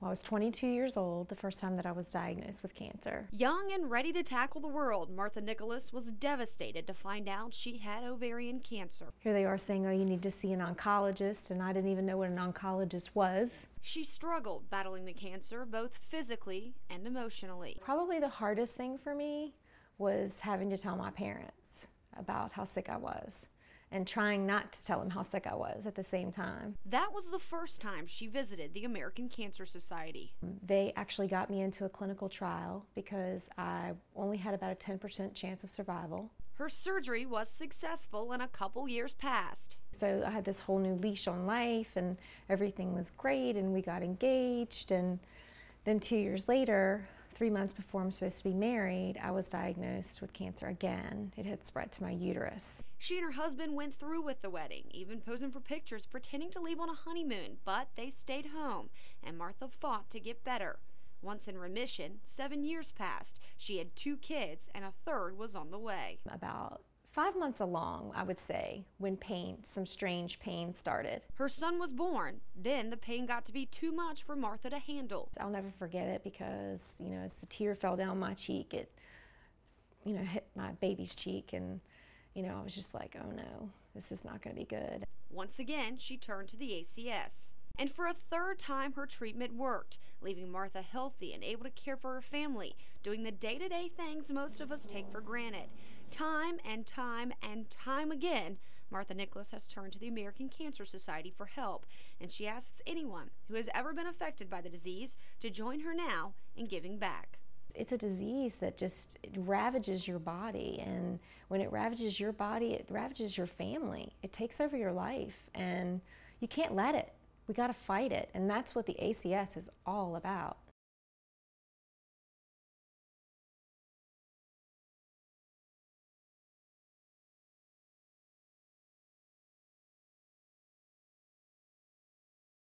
Well, I was 22 years old the first time that I was diagnosed with cancer. Young and ready to tackle the world, Martha Nicholas was devastated to find out she had ovarian cancer. Here they are saying, oh, you need to see an oncologist, and I didn't even know what an oncologist was. She struggled battling the cancer both physically and emotionally. Probably the hardest thing for me was having to tell my parents about how sick I was, and trying not to tell them how sick I was at the same time. That was the first time she visited the American Cancer Society. They actually got me into a clinical trial because I only had about a 10% chance of survival. Her surgery was successful and a couple years passed. So I had this whole new leash on life and everything was great and we got engaged, and then 2 years later, 3 months before I'm supposed to be married, I was diagnosed with cancer again. It had spread to my uterus. She and her husband went through with the wedding, even posing for pictures pretending to leave on a honeymoon, but they stayed home and Martha fought to get better. Once in remission, 7 years passed. She had 2 kids and a third was on the way. About 5 months along, I would say, when some strange pain started. Her son was born. Then the pain got to be too much for Martha to handle. I'll never forget it because, as the tear fell down my cheek, it, hit my baby's cheek, and, I was just like, oh no, this is not going to be good. Once again, she turned to the ACS. And for a third time, her treatment worked, leaving Martha healthy and able to care for her family, doing the day-to-day things most of us take for granted. Time and time and time again, Martha Nicholas has turned to the American Cancer Society for help, and she asks anyone who has ever been affected by the disease to join her now in giving back. It's a disease that it ravages your body, and when it ravages your body, it ravages your family. It takes over your life, and you can't let it. We got to fight it, and that's what the ACS is all about.